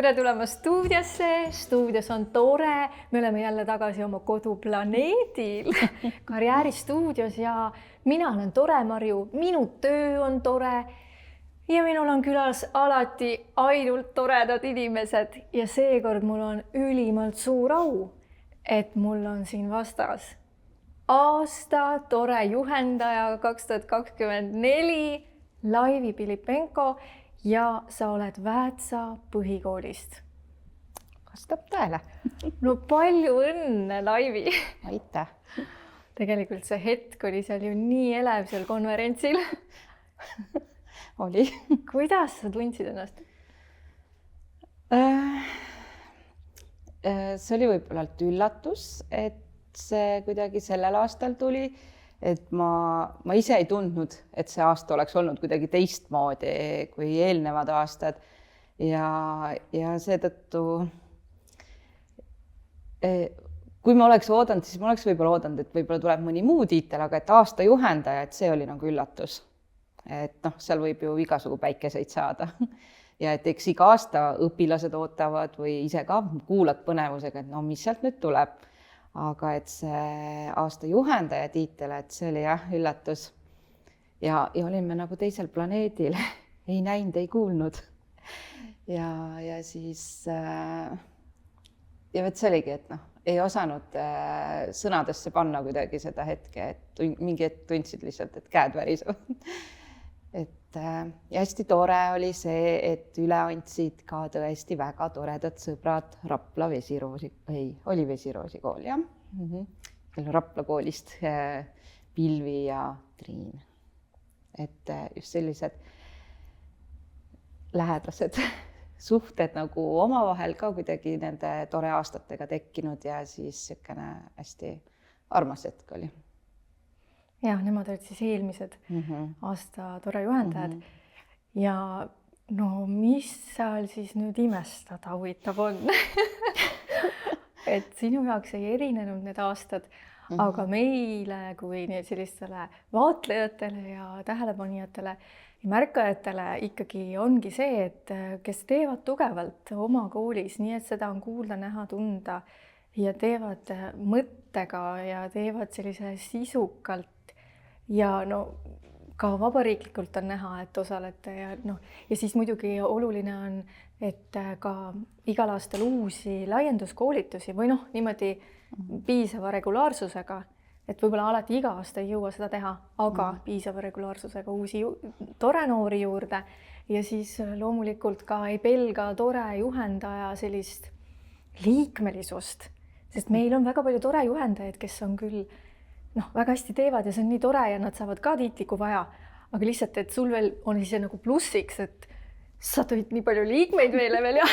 tere tulemast stuudiosse, stuudios on tore, me oleme jälle tagasi oma koduplaneedil, karjääristuudios ja mina olen Tore Marju, minu töö on tore ja minul on külas alati ainult toredad inimesed ja seekord mul on ülimalt suur au, et mul on siin vastas aasta tore juhendaja 2024 Laivi Pilipenko ja sa oled Väätsa põhikoolist. Vastab tõele. No palju õnne, Laivi! Aitäh! Tegelikult see hetk oli seal ju nii elev seal konverentsil. Oli. Kuidas sa tundsid ennast? See oli võib-olla üllatus, et see kuidagi sellel aastal tuli, et ma ise ei tundnud, et see aasta oleks olnud kuidagi teistmoodi kui eelnevad aastad ja seetõttu kui ma oleks oodanud, siis ma oleks võib-olla oodanud, et võib-olla tuleb mõni muu tiitel, aga et aasta juhendaja, et see oli nagu üllatus. Et seal võib ju igasugu päikeseid saada ja et eks iga aasta õpilased ootavad või ise ka kuulad põnevusega, et mis sealt nüüd tuleb. Aga et see aasta juhendaja tiitel, et see oli jah üllatus ja olime nagu teisel planeedil, ei näinud, ei kuulnud ja siis ja see oligi, et ei osanud sõnadesse panna kuidagi seda hetke, et mingi hetk tundsid lihtsalt, et käed värisevad. Ja hästi tore oli see, et üle andsid ka tõesti väga toredad sõbrad Rapla Vesiroosi, oli Vesiroosi kool, jah. Rapla koolist Pilvi ja Triin. Et just sellised lähedased suhted nagu omavahel ka kuidagi nende tore aastatega tekkinud ja siis selline hästi armas hetk oli. Jah, nemad olid siis eelmised aasta tore juhendajad ja mis seal siis nüüd imestada huvitav on? Et sinu jaoks ei erinenud need aastad, aga meile kui sellistele vaatlejatele ja tähelepanijatele ja märkajatele ikkagi ongi see, et kes teevad tugevalt oma koolis, nii et seda on kuulda, näha, tunda ja teevad mõttega ja teevad sellise sisukalt ja ka vabariiklikult on näha, et osalete ja siis muidugi oluline on, et ka igal aastal uusi laienduskoolitusi või niimoodi piisava regulaarsusega, et võib-olla alati iga aasta ei jõua seda teha, aga piisava regulaarsusega uusi tore noori juurde ja siis loomulikult ka ei pelga tore juhendaja sellist liikmelisust, sest meil on väga palju tore juhendajaid, kes on küll väga hästi teevad ja see on nii tore ja nad saavad ka tiitliku vaja, aga lihtsalt, et sul veel on see nagu plussiks, et sa tõid nii palju liikmeid meile veel ja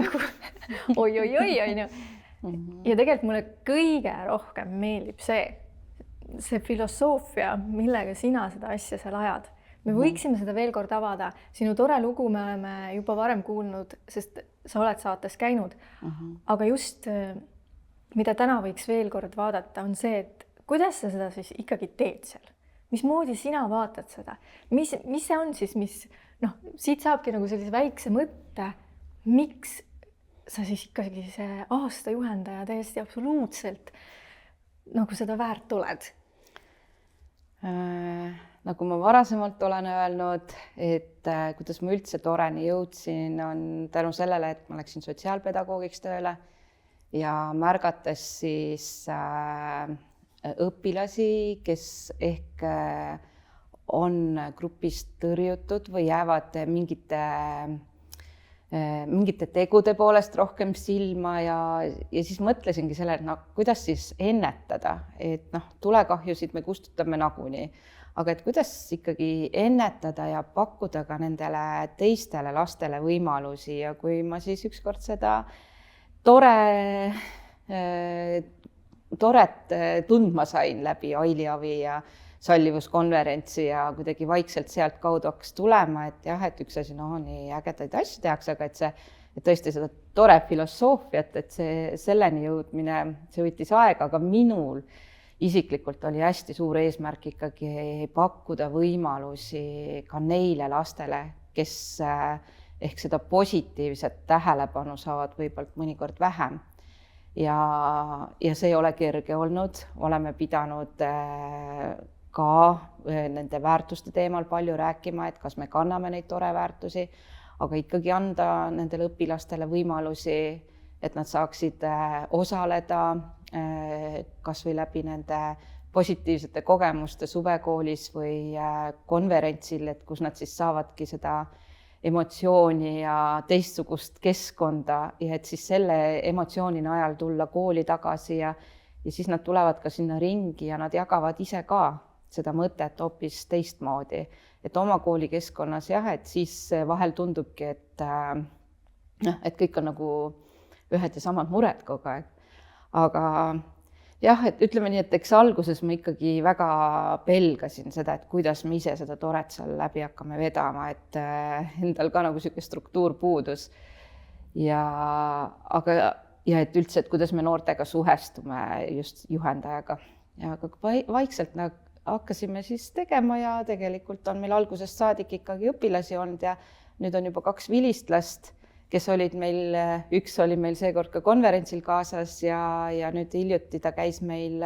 nagu oi, on ju. Ja tegelikult mulle kõige rohkem meeldib see filosoofia, millega sina seda asja seal ajad. Me võiksime seda veel kord avada. Sinu tore lugu me oleme juba varem kuulnud, sest sa oled saates käinud. Aga just, mida täna võiks veel kord vaadata, on see, et kuidas sa seda siis ikkagi teed seal? Mismoodi sina vaatad seda? Mis see on siis, siit saabki nagu sellise väikse mõtte, miks sa siis ikkagi see aasta juhendaja täiesti absoluutselt nagu seda väärt oled? Nagu ma varasemalt olen öelnud, et kuidas ma üldse toreni jõudsin, on tänu sellele, et ma läksin sotsiaalpedagoogiks tööle ja märgates siis õpilasi, kes ehk on grupist tõrjutud või jäävad mingite tegude poolest rohkem silma ja siis mõtlesingi selle, et kuidas siis ennetada, et tulekahjusid me kustutame nagunii, aga et kuidas ikkagi ennetada ja pakkuda ka nendele teistele lastele võimalusi ja kui ma siis ükskord seda toret tundma sain läbi Aili Avi ja sallivuskonverentsi ja kuidagi vaikselt sealt kaudu hakkas tulema, et jah, et üks asi, nii ägedaid asju tehakse, aga et tõesti seda tore filosoofiat, et selleni jõudmine, see võttis aega, aga minul isiklikult oli hästi suur eesmärk ikkagi pakkuda võimalusi ka neile lastele, kes ehk seda positiivset tähelepanu saavad võib-olla mõnikord vähem. Ja see ei ole kerge olnud, oleme pidanud ka nende väärtuste teemal palju rääkima, et kas me kanname neid tore väärtusi, aga ikkagi anda nendele õpilastele võimalusi, et nad saaksid osaleda kas või läbi nende positiivsete kogemuste suvekoolis või konverentsil, et kus nad siis saavadki seda emotsiooni ja teistsugust keskkonda ja et siis selle emotsiooni najal tulla kooli tagasi ja siis nad tulevad ka sinna ringi ja nad jagavad ise ka seda mõtet hoopis teistmoodi. Et oma koolikeskkonnas jah, et siis vahel tundubki, et kõik on nagu ühed ja samad mured kogu aeg. Aga jah, et ütleme nii, et eks alguses ma ikkagi väga pelgasin seda, et kuidas me ise seda toret seal läbi hakkame vedama, et endal ka nagu selline struktuur puudus. Aga et üldse, et kuidas me noortega suhestume just juhendajaga. Aga vaikselt hakkasime siis tegema ja tegelikult on meil algusest saadik ikkagi õpilasi olnud ja nüüd on juba 2 vilistlast, kes olid meil, üks oli meil seekord ka konverentsil kaasas ja nüüd hiljuti ta käis meil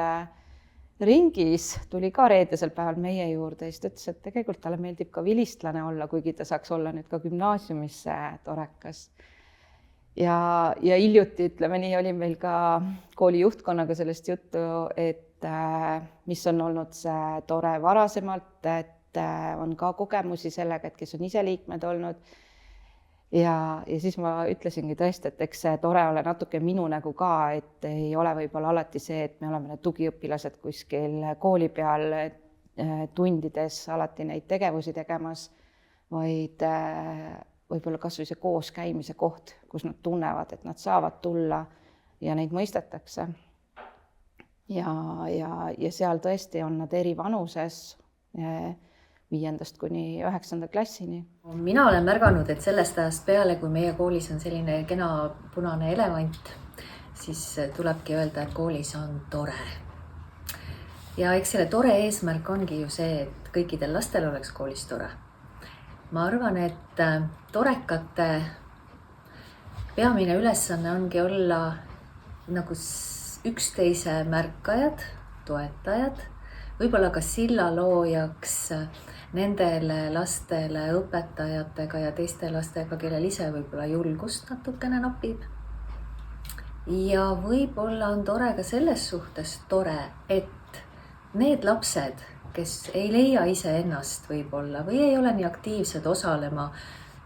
ringis, tuli ka reedesel päeval meie juurde ja siis ta ütles, et tegelikult talle meeldib ka vilistlane olla, kuigi ta saaks olla nüüd ka gümnaasiumis torekas. Ja hiljuti, ütleme nii, oli meil ka kooli juhtkonnaga sellest juttu, et mis on olnud see tore varasemalt, et on ka kogemusi sellega, et kes on ise liikmed olnud. Ja siis ma ütlesingi tõesti, et eks see tore ole natuke minu nägu ka, et ei ole võib-olla alati see, et me oleme need tugiõpilased kuskil kooli peal tundides alati neid tegevusi tegemas, vaid võib-olla kas või see koos käimise koht, kus nad tunnevad, et nad saavad tulla ja neid mõistetakse. Ja seal tõesti on nad eri vanuses 5. kuni 9. klassini. Mina olen märganud, et sellest ajast peale, kui meie koolis on selline kena punane elevant, siis tulebki öelda, et koolis on tore. Ja eks selle tore eesmärk ongi ju see, et kõikidel lastel oleks koolis tore. Ma arvan, et torekate peamine ülesanne ongi olla nagu üksteise märkajad, toetajad, võib-olla ka sillaloojaks nendele lastele, õpetajatega ja teiste lastega, kellel ise võib-olla julgust natukene napib. Ja võib-olla on tore ka selles suhtes tore, et need lapsed, kes ei leia ise ennast võib-olla või ei ole nii aktiivsed osalema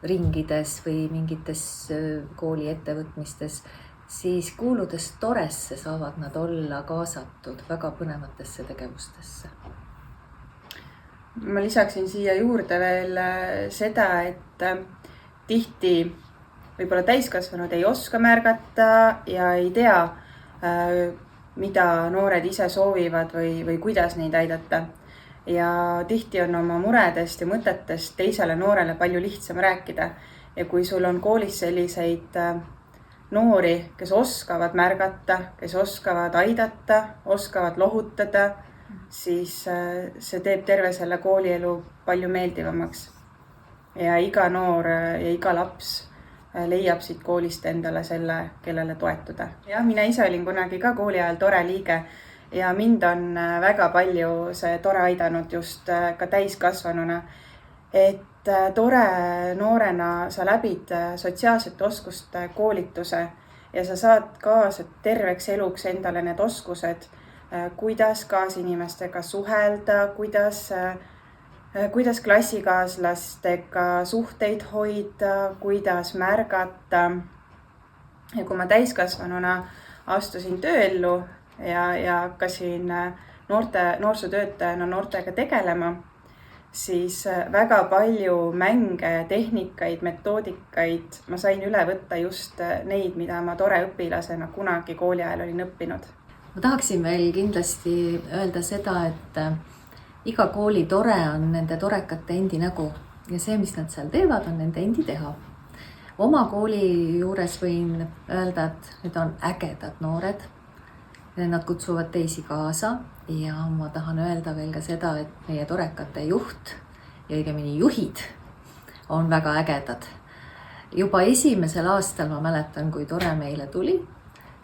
ringides või mingites kooli ettevõtmistes, siis kuuludes toresse saavad nad olla kaasatud väga põnevatesse tegevustesse. Ma lisaksin siia juurde veel seda, et tihti võib-olla täiskasvanud ei oska märgata ja ei tea, mida noored ise soovivad või kuidas neid aidata. Ja tihti on oma muredest ja mõtetest teisele noorele palju lihtsam rääkida. Ja kui sul on koolis selliseid noori, kes oskavad märgata, kes oskavad aidata, oskavad lohutada, siis see teeb terve selle koolielu palju meeldivamaks. Ja iga noor ja iga laps leiab siit koolist endale selle, kellele toetuda. Ja mina ise olin kunagi ka kooli ajal tore liige ja mind on väga palju see tore aidanud just ka täiskasvanuna, et tore noorena sa läbid sotsiaalsete oskuste koolituse ja sa saad kaasa terveks eluks endale need oskused, kuidas kaasinimestega suhelda, kuidas klassikaaslastega suhteid hoida, kuidas märgata. Ja kui ma täiskasvanuna astusin tööellu ja hakkasin noorsootöötajana noortega tegelema, siis väga palju mänge, tehnikaid, metoodikaid ma sain üle võtta just neid, mida ma tore õpilasena kunagi kooli ajal olin õppinud. Ma tahaksin veel kindlasti öelda seda, et iga kooli tore on nende torekate endi nägu ja see, mis nad seal teevad, on nende endi teha. Oma kooli juures võin öelda, et need on ägedad noored. Nad kutsuvad teisi kaasa ja ma tahan öelda veel ka seda, et meie torekate juht ja õigemini juhid on väga ägedad. juba esimesel aastal ma mäletan, kui tore meile tuli,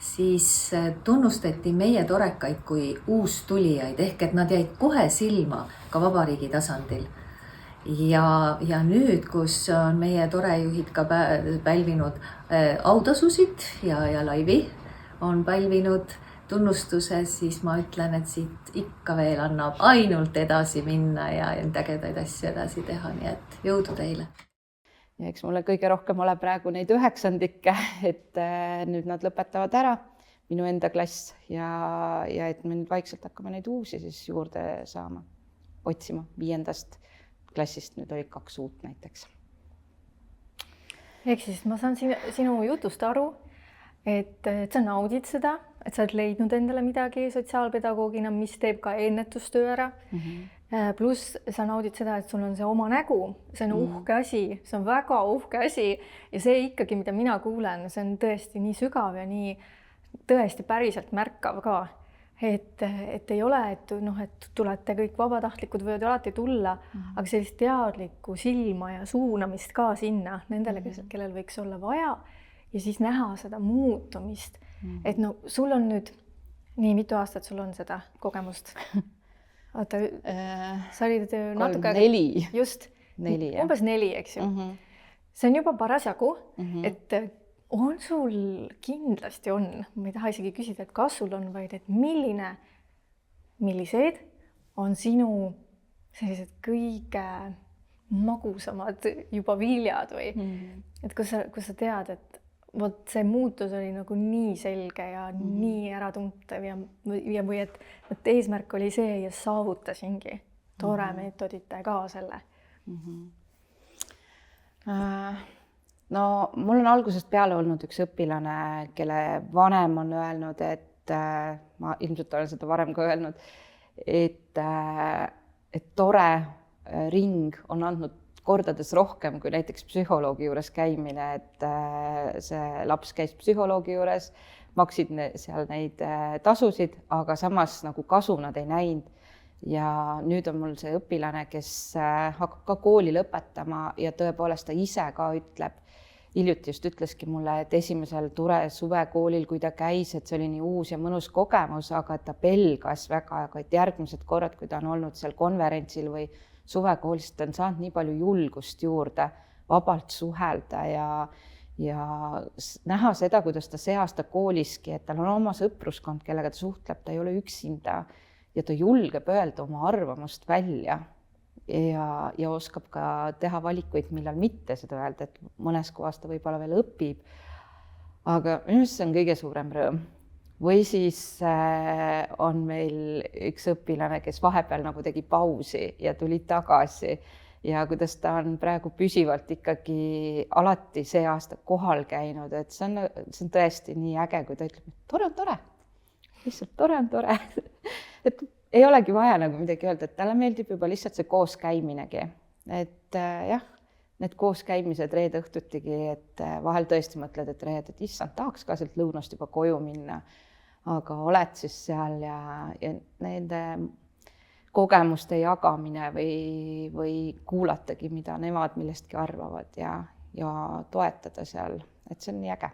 siis tunnustati meie torekaid kui uustulijaid ehk et nad jäid kohe silma ka vabariigi tasandil. Ja nüüd, kus on meie torejuhid ka pälvinud autasusid ja laivi on pälvinud tunnustuse, siis ma ütlen, et siit ikka veel annab ainult edasi minna ja ägedaid asju edasi teha, nii et jõudu teile. Ja eks mulle kõige rohkem ole praegu neid 9-ndikke, et nüüd nad lõpetavad ära, minu enda klass ja et me nüüd vaikselt hakkame neid uusi siis juurde saama, otsima 5. klassist, nüüd oli 2 uut näiteks. Ehk siis ma saan sinu jutust aru, et sa naudid seda, et sa oled leidnud endale midagi sotsiaalpedagoogina, mis teeb ka ennetustöö ära. Pluss sa naudid seda, et sul on see oma nägu, see on uhke asi, see on väga uhke asi ja see ikkagi, mida mina kuulen, see on tõesti nii sügav ja nii tõesti päriselt märkav ka, et ei ole, et tulete kõik vabatahtlikud võivad alati tulla, aga sellist teadlikku silma ja suunamist ka sinna nendele, kellel võiks olla vaja ja siis näha seda muutumist, et sul on nüüd nii mitu aastat sul on seda kogemust? Oota, sa olid natuke... 4. Just, 4, jah. Umbes 4, eks ju. See on juba parasjagu, et on sul kindlasti on, ma ei taha isegi küsida, et kas sul on, vaid et millised on sinu sellised kõige magusamad juba viljad või et kus sa tead, et vot see muutus oli nagu nii selge ja nii äratuntav ja või et eesmärk oli see ja saavutasingi tore meetodite ka selle. No mul on algusest peale olnud üks õpilane, kelle vanem on öelnud, et ma ilmselt olen seda varem ka öelnud, et tore ring on andnud kordades rohkem kui näiteks psühholoogi juures käimine, et see laps käis psühholoogi juures, maksid seal neid tasusid, aga samas nagu kasu nad ei näinud. Ja nüüd on mul see õpilane, kes hakkab ka kooli lõpetama ja tõepoolest ta ise ka ütleb, hiljuti just ütleski mulle, et esimesel Ture suvekoolil, kui ta käis, et see oli nii uus ja mõnus kogemus, aga ta pelgas väga, aga et järgmised korrad, kui ta on olnud seal konverentsil või suvekoolis, ta on saanud nii palju julgust juurde, vabalt suhelda ja näha seda, kuidas ta see aasta kooliski, et tal on oma sõpruskond, kellega ta suhtleb, ta ei ole üksinda ja ta julgeb öelda oma arvamust välja ja oskab ka teha valikuid, millal mitte seda öelda, et mõnes kohas ta võib-olla veel õpib. Aga minu arust see on kõige suurem rõõm. Või siis on meil üks õpilane, kes vahepeal nagu tegi pausi ja tuli tagasi ja kuidas ta on praegu püsivalt ikkagi alati see aasta kohal käinud, et see on tõesti nii äge, kui ta ütleb, et tore on tore, lihtsalt tore on tore. Et ei olegi vaja nagu midagi öelda, et talle meeldib juba lihtsalt see koos käiminegi, et jah, need koos käimised reede õhtutigi, et vahel tõesti mõtled, et reed, et issand, tahaks ka sealt lõunast juba koju minna. Aga oled siis seal ja nende kogemuste jagamine või kuulatagi, mida nemad millestki arvavad ja toetada seal, et see on nii äge.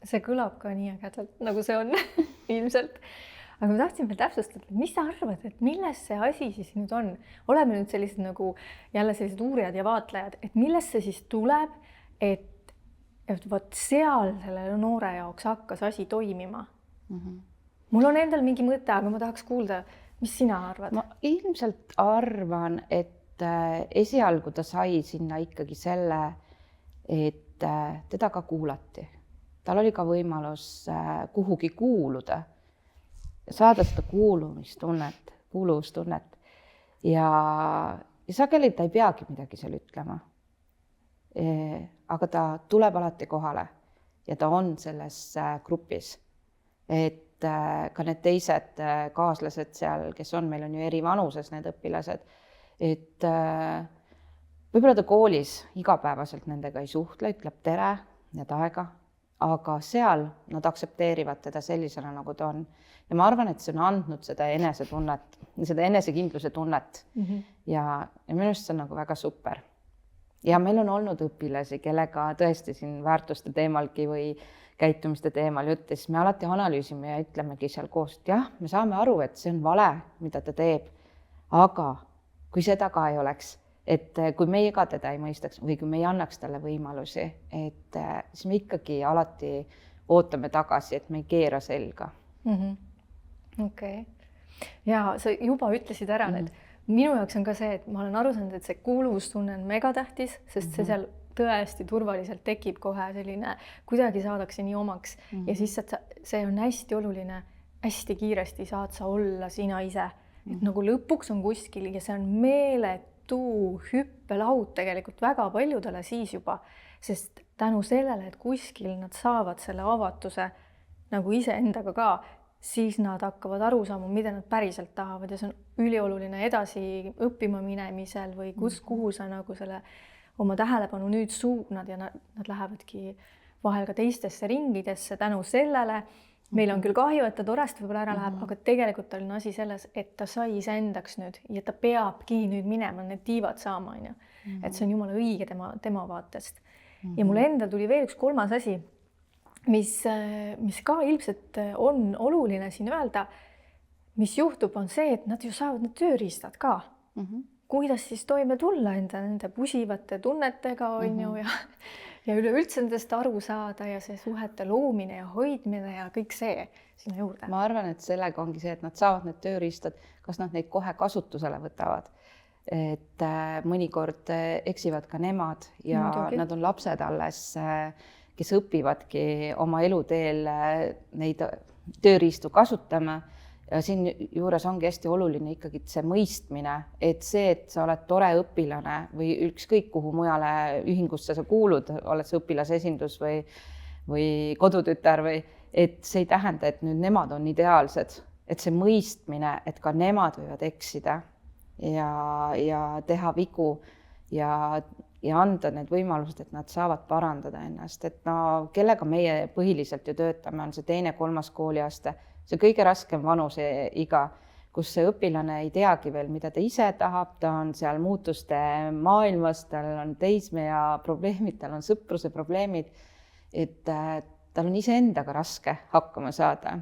See kõlab ka nii ägedalt, nagu see on ilmselt. Aga ma tahtsin veel täpsustada, mis sa arvad, et milles see asi siis nüüd on? Oleme nüüd sellised nagu jälle sellised uurijad ja vaatlejad, et milles see siis tuleb, et vot seal selle noore jaoks hakkas asi toimima. Mul on endal mingi mõte, aga ma tahaks kuulda, mis sina arvad? Ma ilmselt arvan, et esialgu ta sai sinna ikkagi selle, et teda ka kuulati. Tal oli ka võimalus kuhugi kuuluda, saada seda kuuluvustunnet ja sageli ta ei peagi midagi seal ütlema. Aga ta tuleb alati kohale ja ta on selles grupis, et ka need teised kaaslased seal, kes on, meil on ju eri vanuses need õpilased, et võib-olla ta koolis igapäevaselt nendega ei suhtle, ütleb tere ja aega, aga seal nad aktsepteerivad teda sellisena, nagu ta on. Ja ma arvan, et see on andnud seda enesetunnet, seda enesekindluse tunnet ja minu arust see on nagu väga super. ja meil on olnud õpilasi, kellega tõesti siin väärtuste teemalgi või käitumiste teemal jutt ja siis me alati analüüsime ja ütlemegi seal koos, et jah, me saame aru, et see on vale, mida ta teeb, aga kui seda ka ei oleks, et kui meie ka teda ei mõistaks või kui me ei annaks talle võimalusi, et siis me ikkagi alati ootame tagasi, et me ei keera selga. Okei. Ja sa juba ütlesid ära need. Minu jaoks on ka see, et ma olen aru saanud, et see kuuluvustunne on megatähtis, sest see seal tõesti turvaliselt tekib kohe selline, kuidagi saadakse nii omaks ja siis see on hästi oluline, hästi kiiresti saad sa olla sina ise. Et nagu lõpuks on kuskil ja see on meeletu hüppelaud tegelikult väga paljudele siis juba, sest tänu sellele, et kuskil nad saavad selle avatuse nagu iseendaga ka, siis nad hakkavad aru saama, mida nad päriselt tahavad ja see on ülioluline edasi õppima minemisel või kuhu sa nagu selle oma tähelepanu nüüd suunad ja nad lähevadki vahel ka teistesse ringidesse tänu sellele. Meil on küll kahju, et ta torest võib-olla ära läheb, aga tegelikult on asi selles, et ta sai iseendaks nüüd ja ta peabki nüüd minema need tiivad saama, on ju. Et see on jumala õige tema vaatest. Ja mulle endal tuli veel üks kolmas asi, mis ka ilmselt on oluline siin öelda, mis juhtub, on see, et nad ju saavad need tööriistad ka. Kuidas siis toime tulla nende pusivate tunnetega, on ju, ja üleüldse nendest aru saada ja see suhete loomine ja hoidmine ja kõik see sinna juurde. Ma arvan, et sellega ongi see, et nad saavad need tööriistad, kas nad neid kohe kasutusele võtavad. Et mõnikord eksivad ka nemad ja nad on lapsed alles, kes õpivadki oma eluteel neid tööriistu kasutama ja siin juures ongi hästi oluline ikkagi see mõistmine, et see, et sa oled tore õpilane või ükskõik kuhu mujale ühingusse sa kuulud, oled sa õpilasesindus või kodutütar või et see ei tähenda, et nüüd nemad on ideaalsed, et see mõistmine, et ka nemad võivad eksida ja teha vigu ja anda need võimalused, et nad saavad parandada ennast, et no kellega meie põhiliselt ju töötame, on see 2.–3. kooliaste, see kõige raskem vanuseiga, kus see õpilane ei teagi veel, mida ta ise tahab, ta on seal muutuste maailmas, tal on teismeea probleemid, tal on sõpruse probleemid, et tal on iseendaga raske hakkama saada.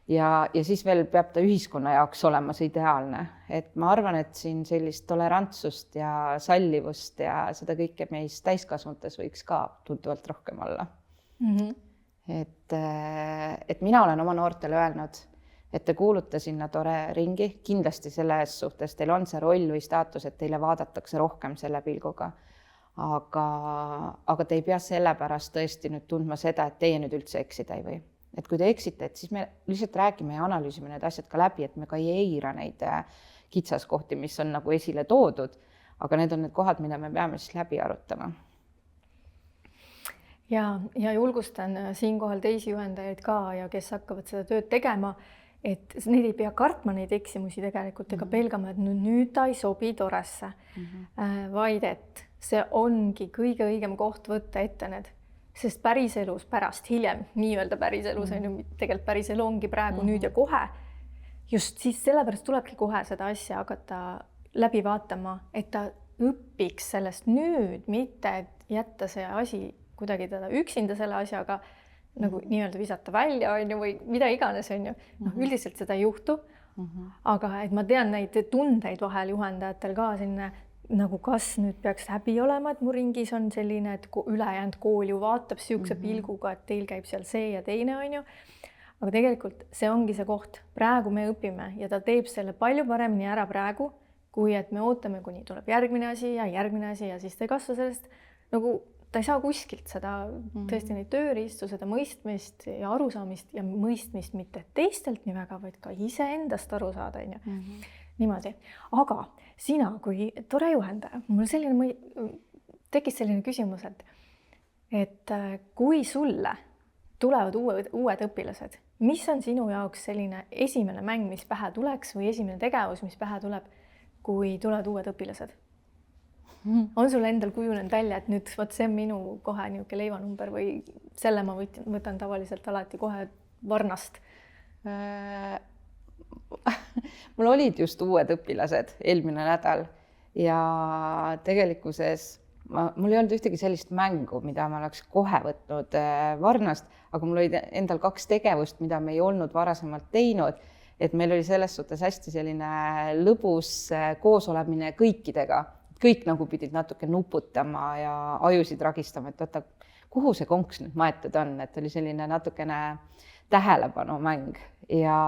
Ja siis veel peab ta ühiskonna jaoks olema see ideaalne. Et ma arvan, et siin sellist tolerantsust ja sallivust ja seda kõike meis täiskasvanutes võiks ka tunduvalt rohkem olla. Et mina olen oma noortele öelnud, et te kuulute sinna tore ringi, kindlasti selles suhtes teil on see roll või staatus, et teile vaadatakse rohkem selle pilguga. Aga te ei pea selle pärast tõesti nüüd tundma seda, et teie nüüd üldse eksida ei või. Et kui te eksite, et siis me lihtsalt räägime ja analüüsime need asjad ka läbi, et me ka ei eira neid kitsaskohti, mis on nagu esile toodud, aga need on need kohad, mida me peame siis läbi arutama. Ja julgustan siinkohal teisi juhendajaid ka ja kes hakkavad seda tööd tegema, et neid ei pea kartma neid eksimusi tegelikult ega pelgama, et nüüd ta ei sobi toresse, vaid et see ongi kõige õigem koht võtta ette need. Sest päriselus pärast hiljem, nii-öelda päriselus on ju, tegelikult päriselu ongi praegu nüüd ja kohe. Just siis sellepärast tulebki kohe seda asja hakata läbi vaatama, et ta õpiks sellest nüüd, mitte et jätta see asi kuidagi teda üksinda selle asjaga nagu nii-öelda visata välja on ju, või mida iganes on ju. Üldiselt seda ei juhtu, aga et ma tean neid tundeid vahel juhendajatel ka sinna, nagu kas nüüd peaks häbi olema, et mu ringis on selline, et ülejäänud kool ju vaatab siukse pilguga, et teil käib seal see ja teine on ju. Aga tegelikult see ongi see koht. Praegu me õpime ja ta teeb selle palju paremini ära praegu, kui et me ootame, kuni tuleb järgmine asi ja siis ta ei kasva sellest. Nagu ta ei saa kuskilt seda tõesti neid tööriistu, seda mõistmist ja arusaamist ja mõistmist mitte teistelt nii väga, vaid ka iseendast aru saada. Niimoodi. Aga sina kui tore juhendaja, mul tekkis selline küsimus, et kui sulle tulevad uued õpilased, mis on sinu jaoks selline esimene mäng, mis pähe tuleks või esimene tegevus, mis pähe tuleb, kui tulevad uued õpilased? On sul endal kujunenud välja, et nüüd see on minu kohe niisugune leivanumber või selle ma võtan tavaliselt alati kohe varnast? Mul olid just uued õpilased eelmine nädal ja tegelikkuses mul ei olnud ühtegi sellist mängu, mida ma oleks kohe võtnud Varnast, aga mul olid endal 2 tegevust, mida me ei olnud varasemalt teinud, et meil oli selles suhtes hästi selline lõbus koosolemine kõikidega. Kõik nagu pidid natuke nuputama ja ajusid ragistama, et oota, kuhu see konks nüüd maetud on, et oli selline natukene tähelepanumäng ja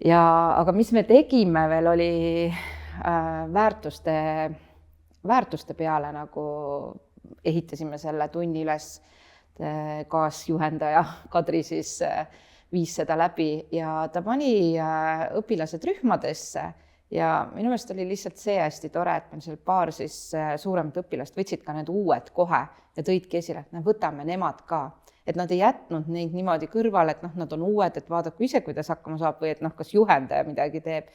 aga mis me tegime veel, oli väärtuste peale nagu ehitasime selle tunni üles, kaasjuhendaja Kadri siis viis seda läbi ja ta pani õpilased rühmadesse ja minu meelest oli lihtsalt see hästi tore, et meil seal paar siis suuremat õpilast võtsid ka need uued kohe ja tõidki esile, et võtame nemad ka. Et nad ei jätnud neid niimoodi kõrvale, et nad on uued, et vaadaku ise, kuidas hakkama saab või et kas juhendaja midagi teeb,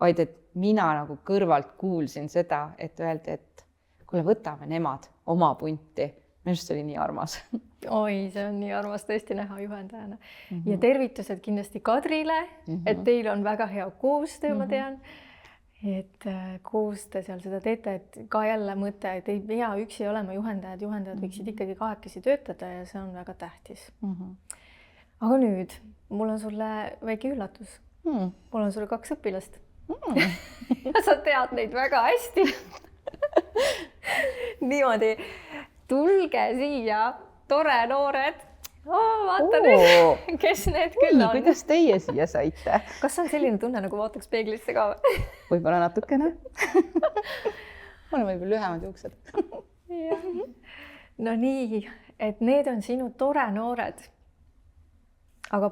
vaid et mina nagu kõrvalt kuulsin seda, et öeldi, et kuule, võtame nemad oma punti. Minu arust oli nii armas. Oi, see on nii armas tõesti näha juhendajana. Ja tervitused kindlasti Kadrile, et teil on väga hea koostöö, ma tean. Et koos te seal seda teete, et ka jälle mõte, et ei pea üksi olema juhendajad võiksid ikkagi kahekesi töötada ja see on väga tähtis. Aga nüüd, mul on sulle väike üllatus. Mul on sulle 2 õpilast. Ja sa tead neid väga hästi. Niimoodi, tulge siia, tore noored. Vaata nüüd, kes need küll on. Kuidas teie siia saite? Kas on selline tunne, nagu vaataks peeglisse ka? Võib-olla natukene. Mul on võib-olla lühemad juuksed. No nii, et need on sinu tore noored. Aga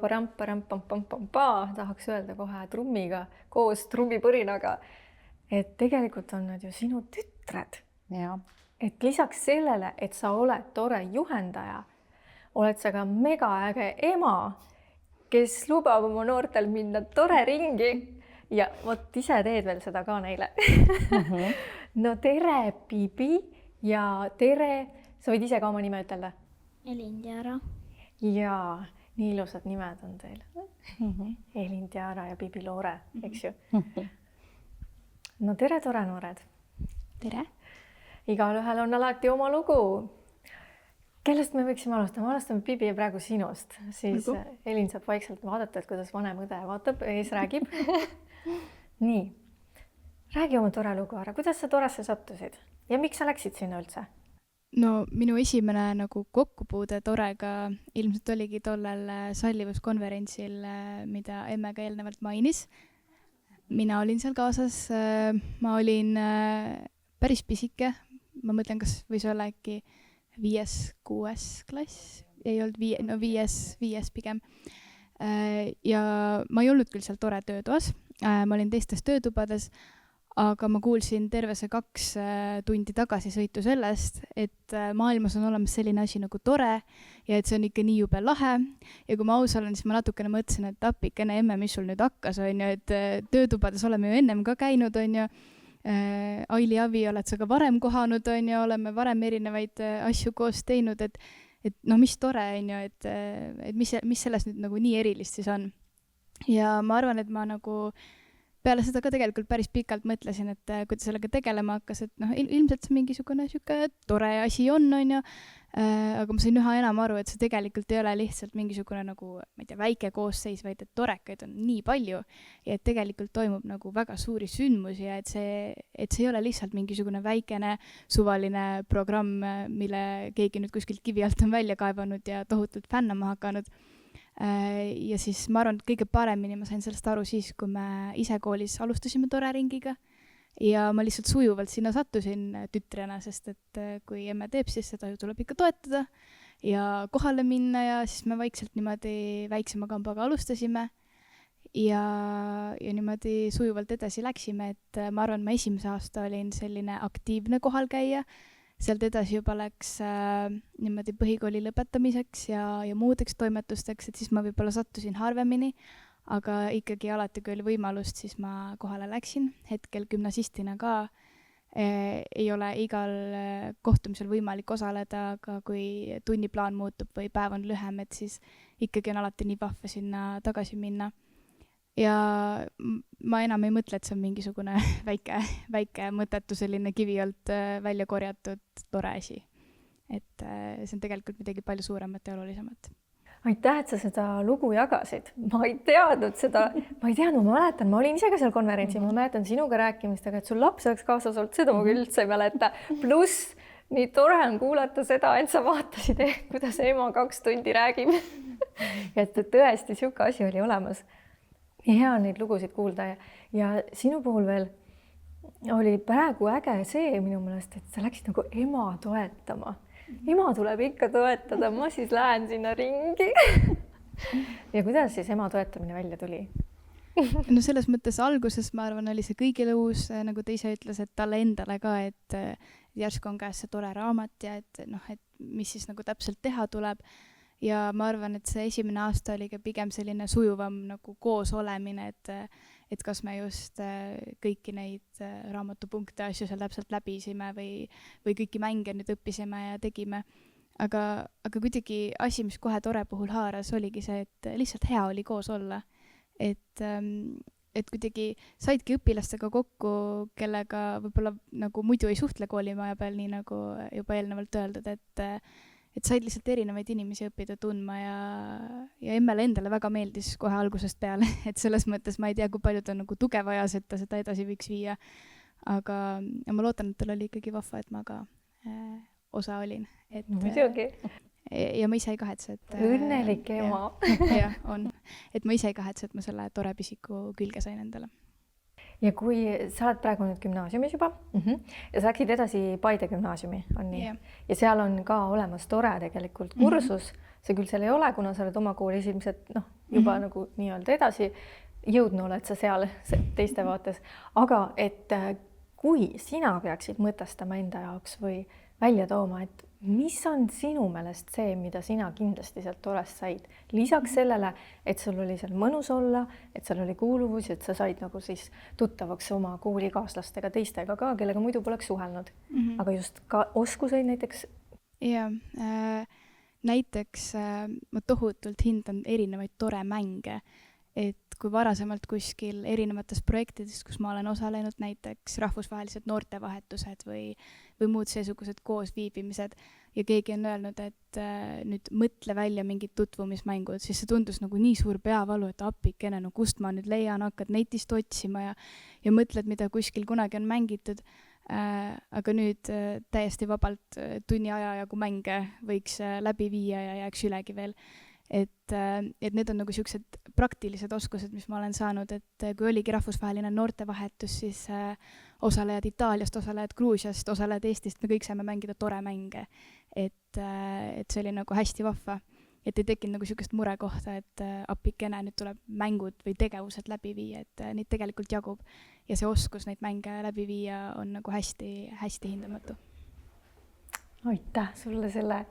tahaks öelda kohe trummiga, koos trummipõrinaga, et tegelikult on nad ju sinu tütred. Ja. Et lisaks sellele, et sa oled tore juhendaja, oled sa ka megaäge ema, kes lubab oma noortel minna tore ringi ja vot ise teed veel seda ka neile. No tere, Bibi ja tere, sa võid ise ka oma nime ütelda? Elin-Diara. Jaa, nii ilusad nimed on teil. Elin-Diara ja Bibi Loore, eks ju? No tere, tore noored. Tere. Igalühel on alati oma lugu. Kellest me võiksime alustama? Alustame Bibi praegu sinust. Siis Elin saab vaikselt vaadata, et kuidas vanem õde vaatab, ees räägib. Nii, räägi oma tore lugu ära. Kuidas sa Toresse sattusid? Ja miks sa läksid sinna üldse? No minu esimene nagu kokkupuude Torega ilmselt oligi tollel sallivuskonverentsil, mida emme ka eelnevalt mainis. Mina olin seal kaasas. Ma olin päris pisike. Ma mõtlen, kas võis olla äkki 5-6 klass, ei olnud viies pigem. Ja ma ei olnud küll seal tore töötoas, ma olin teistes töötubades, aga ma kuulsin terve see 2 tundi tagasi sõitu sellest, et maailmas on olemas selline asi nagu tore ja et see on ikka nii jube lahe. Ja kui ma aus olen, siis ma natukene mõtlesin, et appikene emme, mis sul nüüd hakkas, on ju, et töötubades oleme ju ennem ka käinud, on ju. Aili Avi oled sa ka varem kohanud, on ju, oleme varem erinevaid asju koos teinud, et no mis tore, on ju, et mis selles nüüd nagu nii erilist siis on. Ja ma arvan, et ma nagu peale seda ka tegelikult päris pikalt mõtlesin, et kui ta sellega tegelema hakkas, et ilmselt see mingisugune siuke tore asi on ju, aga ma sain üha enam aru, et see tegelikult ei ole lihtsalt mingisugune nagu, ma ei tea, väike koosseis, vaid et torekaid on nii palju ja et tegelikult toimub nagu väga suuri sündmusi ja et see ei ole lihtsalt mingisugune väikene suvaline programm, mille keegi nüüd kuskilt kivi alt on välja kaevanud ja tohutult fännama hakanud. Ja siis ma arvan, et kõige paremini ma sain sellest aru siis, kui me ise koolis alustasime tore ringiga ja ma lihtsalt sujuvalt sinna sattusin tütrena, sest et kui emme teeb, siis seda ju tuleb ikka toetada ja kohale minna ja siis me vaikselt niimoodi väiksema kambaga alustasime ja niimoodi sujuvalt edasi läksime, et ma arvan, ma esimese aasta olin selline aktiivne kohalkäija. Sealt edasi juba läks niimoodi põhikooli lõpetamiseks ja muudeks toimetusteks, et siis ma võib-olla sattusin harvemini, aga ikkagi alati, kui oli võimalust, siis ma kohale läksin. Hetkel gümnasistina ka ei ole igal kohtumisel võimalik osaleda, aga kui tunniplaan muutub või päev on lühem, et siis ikkagi on alati nii vahva sinna tagasi minna. ja ma enam ei mõtle, et see on mingisugune väike mõttetu selline kivi alt välja korjatud tore asi. Et see on tegelikult midagi palju suuremat ja olulisemat. aitäh, et sa seda lugu jagasid. Ma ei teadnud, ma mäletan, ma olin ise ka seal konverentsil, ma mäletan sinuga rääkimist, aga et sul laps oleks kaasas olnud, seda ma küll üldse ei mäleta. Pluss nii tore on kuulata seda, et sa vaatasid, kuidas ema 2 tundi räägib. Et tõesti sihuke asi oli olemas. Nii hea on neid lugusid kuulda ja sinu puhul veel oli praegu äge see minu meelest, et sa läksid nagu ema toetama. Ema tuleb ikka toetada, ma siis lähen sinna ringi. Ja kuidas siis ema toetamine välja tuli? No selles mõttes alguses, ma arvan, oli see kõigile uus, nagu ta ise ütles, et talle endale ka, et järsku on käes see tore raamat ja et mis siis nagu täpselt teha tuleb. Ja ma arvan, et see esimene aasta oli ka pigem selline sujuvam nagu koos olemine, et kas me just kõiki neid raamatupunkte asju seal täpselt läbisime või kõiki mänge nüüd õppisime ja tegime. Aga kuidagi asi, mis kohe tore puhul haaras, oligi see, et lihtsalt hea oli koos olla. Et kuidagi saidki õpilastega kokku, kellega võib-olla nagu muidu ei suhtle koolimaja peal, nii nagu juba eelnevalt öeldud, et said lihtsalt erinevaid inimesi õppida tundma ja emmele endale väga meeldis kohe algusest peale, et selles mõttes ma ei tea, kui palju ta nagu tuge vajas, et ta seda edasi võiks viia. Aga ma loodan, et tal oli ikkagi vahva, et ma ka osa olin. Muidugi. Ja ma ise ei kahetse, et õnnelik ema. Jah, on. Et ma ise ei kahetse, et ma selle tore pisiku külge sain endale. Ja kui sa oled praegu nüüd gümnaasiumis juba ja sa läksid edasi Paide gümnaasiumi, on nii? Yeah. Ja seal on ka olemas tore tegelikult kursus. See küll seal ei ole, kuna sa oled oma koolis ilmselt juba nagu nii-öelda edasi jõudnud oled sa seal teiste vaates. Aga et kui sina peaksid mõtestama enda jaoks või välja tooma, et mis on sinu meelest see, mida sina kindlasti sealt torest said? Lisaks sellele, et sul oli seal mõnus olla, et seal oli kuuluvus, et sa said nagu siis tuttavaks oma koolikaaslastega, teistega ka, kellega muidu poleks suhelnud. Aga just ka oskuseid näiteks? Ja, näiteks ma tohutult hindan erinevaid tore mänge. Et kui varasemalt kuskil erinevates projektides, kus ma olen osalenud, näiteks rahvusvahelised noortevahetused või muud seesugused koosviibimised ja keegi on öelnud, et nüüd mõtle välja mingid tutvumismängud, siis see tundus nagu nii suur peavalu, et appikene, no kust ma nüüd leian, hakkad netist otsima ja mõtled, mida kuskil kunagi on mängitud. Aga nüüd täiesti vabalt tunni aja jagu mänge võiks läbi viia ja jääks ülegi veel. Et need on nagu siuksed praktilised oskused, mis ma olen saanud, et kui oligi rahvusvaheline noortevahetus, siis osalejad Itaaliast, osalejad Gruusiast, osalejad Eestist, me kõik saime mängida tore mänge. Et see oli nagu hästi vahva, et ei tekkinud nagu siukest murekohta, et appikene nüüd tuleb mängud või tegevused läbi viia, et neid tegelikult jagub ja see oskus neid mänge läbi viia on nagu hästi hindamatu. Aitäh sulle selle.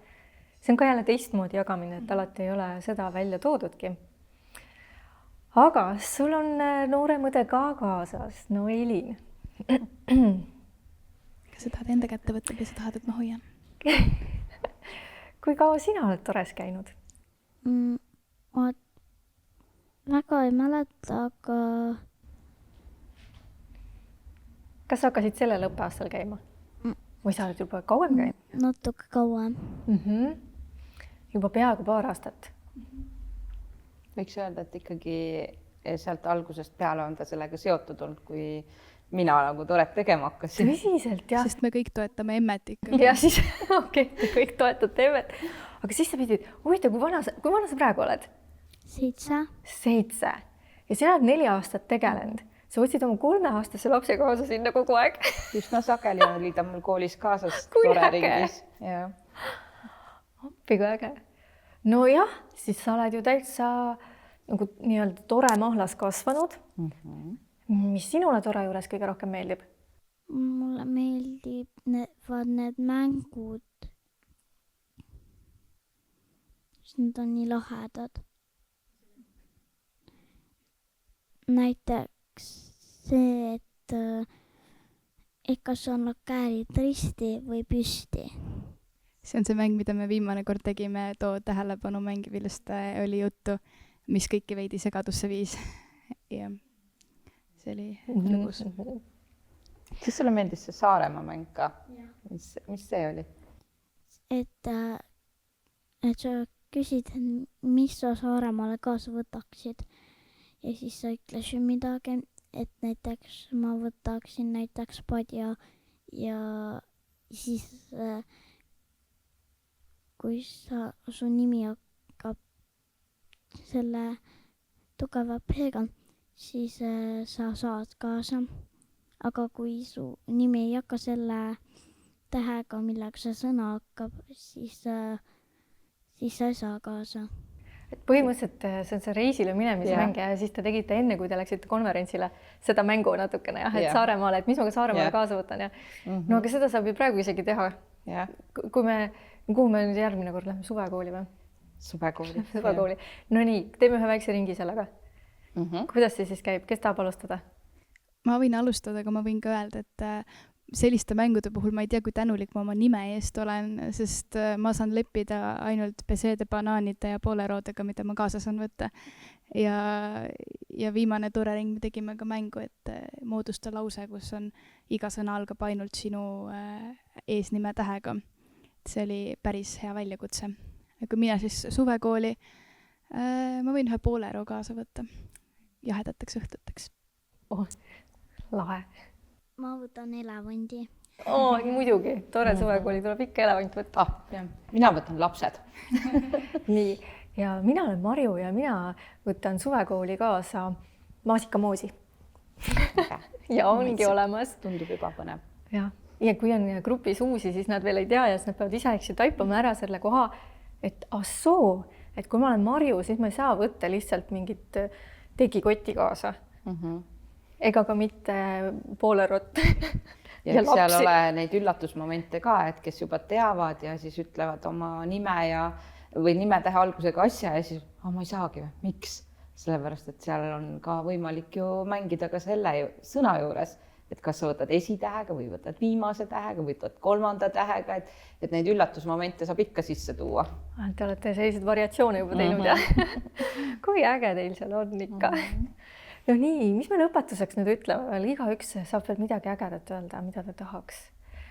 See on ka jälle teistmoodi jagamine, et alati ei ole seda välja toodudki. Aga sul on noorem õde ka kaasas, no Elin. Kas sa tahad enda kätte võtta või sa tahad, et ma hoian? Kui kaua sina oled tores käinud? Ma väga ei mäleta, aga... Kas sa hakkasid sellel õppeaastal käima? Või sa oled juba kauem käinud? Natuke kauem. Juba peaaegu 2 aastat. Võiks öelda, et ikkagi sealt algusest peale on ta sellega seotud olnud, kui mina nagu toret tegema hakkasin. Tõsiselt, jah. Sest me kõik toetame emmet ikka. Ja siis, te kõik toetate emmet. Aga siis sa pidid, huvitav, kui vana sa praegu oled? 7. 7. Ja sina oled 4 aastat tegelenud. Sa võtsid oma 3-aastase lapse kaasa sinna kogu aeg. Üsna sageli oli ta mul koolis kaasas tore ringis. Appi kui äge. No jah, siis sa oled ju täitsa nagu nii-öelda tore mahlas kasvanud. Mis sinule tore juures kõige rohkem meeldib? Mulle meeldib need mängud. Need on nii lahedad. Näiteks see, et kas on käärid risti või püsti. See on see mäng, mida me viimane kord tegime, too tähelepanu mäng, millest oli juttu, mis kõiki veidi segadusse viis. ja see oli lõbus. Kas sulle meeldis see Saaremaa mäng ka? Mis see oli? et sa küsid, mis sa Saaremaale kaasa võtaksid ja siis sa ütlesid midagi, et näiteks ma võtaksin näiteks padja ja siis kui su nimi hakkab selle tugeva P-ga, siis sa saad kaasa. Aga kui su nimi ei hakka selle tähega, millega see sõna hakkab, siis sa ei saa kaasa. Et põhimõtteliselt see on see reisile minemise mäng ja siis te tegite enne, kui te läksite konverentsile seda mängu natukene et Saaremaale, et mis ma ka Saaremaale kaasa võtan ja no aga seda saab ju praegu isegi teha. Kuhu me nüüd järgmine kord lähme, suvekooli või? Suvekooli. No nii, teeme ühe väikse ringi sellega. Kuidas see siis käib? Kes tahab alustada? Ma võin alustada, aga ma võin ka öelda, et selliste mängude puhul ma ei tea, kui tänulik ma oma nime eest olen, sest ma saan leppida ainult peseede, banaanide ja pooleroodega, mida ma kaasa saan võtta. Ja viimane tore ring me tegime ka mängu, et moodusta lause, kus on iga sõna algab ainult sinu eesnime tähega. See oli päris hea väljakutse. Ja kui mina siis suvekooli, ma võin ühe poolero kaasa võtta jahedateks õhtuteks. Lahe. Ma võtan elevandi. Muidugi, tore suvekooli tuleb ikka elevant võtta. Mina võtan lapsed. Nii, ja mina olen Marju ja mina võtan suvekooli kaasa maasikamoosi. Ja ongi olemas. Tundub juba põnev. Ja kui on grupis uusi, siis nad veel ei tea ja siis nad peavad ise taipama ära selle koha, et assoo, et kui ma olen Marju, siis ma ei saa võtta lihtsalt mingit tegikotti kaasa. Ega ka mitte poolerott. Ja seal ole neid üllatusmomente ka, et kes juba teavad ja siis ütlevad oma nime või nimetähe algusega asja ja siis ma ei saagi või, miks? Sellepärast, et seal on ka võimalik ju mängida ka selle sõna juures, et kas sa võtad esitähega või võtad viimase tähega või võtad kolmanda tähega, et neid üllatusmomente saab ikka sisse tuua. Te olete sellised variatsioone juba teinud ja kui äge teil seal on ikka. No nii, mis me lõpetuseks nüüd ütleme veel? Igaüks saab veel midagi ägedat öelda, mida ta tahaks.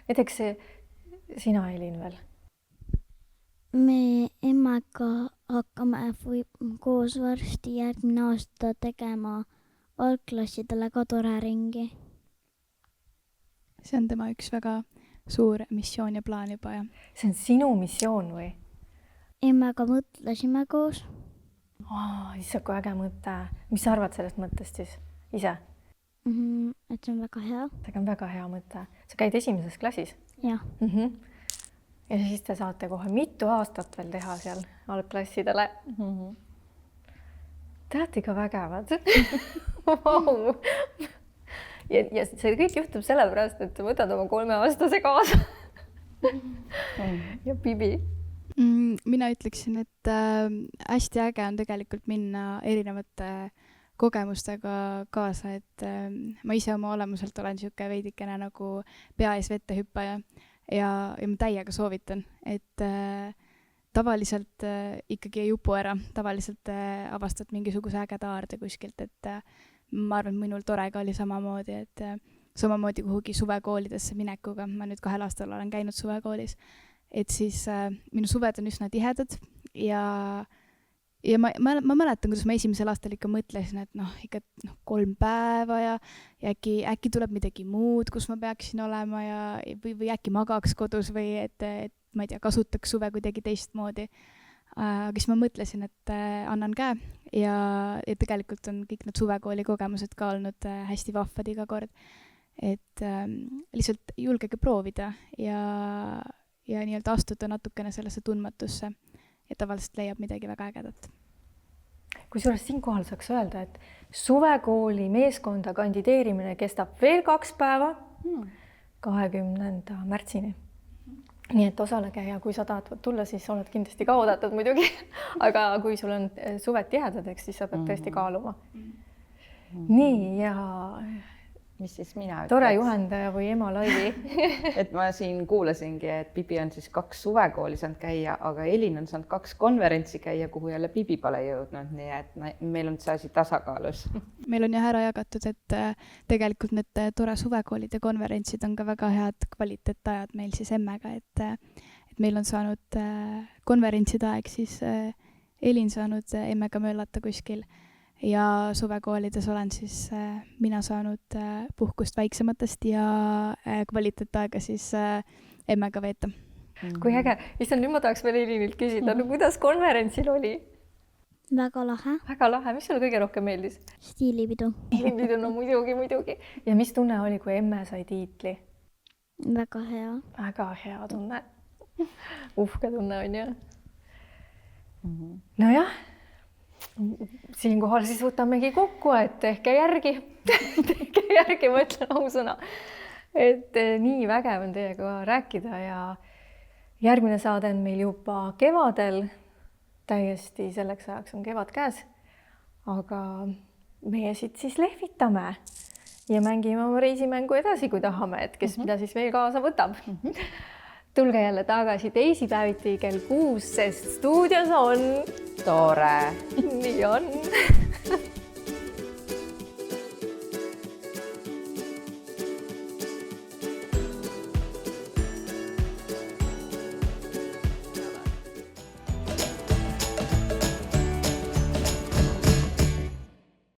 Näiteks sina, Elin, veel? Me emmaga hakkame koos varsti järgmine aasta tegema algklassidele ka tore ringi. See on tema üks väga suur missioon ja plaan juba. Ja. See on sinu missioon või? Emmaga mõtlesime koos. Issa, kui äge mõte. Mis sa arvad sellest mõttest siis ise? Et see on väga hea. See on väga hea mõte. Sa käid esimeses klassis? Jah. Ja siis te saate kohe mitu aastat veel teha seal algklassidele. Te olete ikka vägevad. Ja see kõik juhtub sellepärast, et võtad oma 3-aastase kaasa. Ja Bibi. Mina ütleksin, et hästi äge on tegelikult minna erinevate kogemustega kaasa, et ma ise oma olemuselt olen siuke veidikene nagu pea ees vette hüppaja ja ma täiega soovitan, et tavaliselt ikkagi ei upu ära, tavaliselt avastad mingisuguse ägeda aarde kuskilt, et ma arvan, et minul tore ka oli samamoodi, et samamoodi kuhugi suvekoolidesse minekuga, ma nüüd 2 aastal olen käinud suvekoolis, et siis minu suved on üsna tihedad ja ma mäletan, kuidas ma esimesel aastal ikka mõtlesin, et ikka 3 päeva ja äkki tuleb midagi muud, kus ma peaksin olema või äkki magaks kodus või et ma ei tea, kasutaks suve kuidagi teistmoodi. Aga siis ma mõtlesin, et annan käe ja tegelikult on kõik need suvekooli kogemused ka olnud hästi vahvad iga kord. Et lihtsalt julgege proovida ja nii-öelda astuda natukene sellesse tundmatusse ja tavaliselt leiab midagi väga ägedat. Kusjuures siinkohal saaks öelda, et suvekooli meeskonda kandideerimine kestab veel 2 päeva 20. märtsini. Nii et osalege ja kui sa tahad tulla, siis oled kindlasti ka oodatud muidugi. Aga kui sul on suved tihedad, siis sa pead tõesti kaaluma. Nii ja mis siis mina tore ütleks? juhendaja või ema laivi. Et ma siin kuulasingi, et Bibi on siis 2 suvekooli saanud käia, aga Elin on saanud 2 konverentsi käia, kuhu jälle Bibi pole jõudnud, nii et meil on see asi tasakaalus. meil on jah ära jagatud, et tegelikult need tore suvekoolide konverentsid on ka väga head kvaliteetajad meil siis emmega, et meil on saanud konverentside aeg siis Elin saanud emmega möllata kuskil ja suvekoolides olen siis mina saanud puhkust väiksematest ja kvaliteetaega siis emmega veeta. Kui äge. Issand, nüüd ma tahaks veel Elinilt küsida, no kuidas konverentsil oli? väga lahe. Väga lahe. Mis sulle kõige rohkem meeldis? Stiilipidu. No muidugi. Ja mis tunne oli, kui emme sai tiitli? väga hea. Väga hea tunne. Uhke tunne on ju. Nojah. Siinkohal siis võtamegi kokku, et tehke järgi, ma ütlen ausõna. Et nii vägev on teiega rääkida ja järgmine saade on meil juba kevadel. Täiesti selleks ajaks on kevad käes. Aga meie siit siis lehvitame ja mängime oma reisimängu edasi, kui tahame, et kes mida siis veel kaasa võtab. Tulge jälle tagasi teisipäeviti kell 6, sest stuudios on tore. Nii on.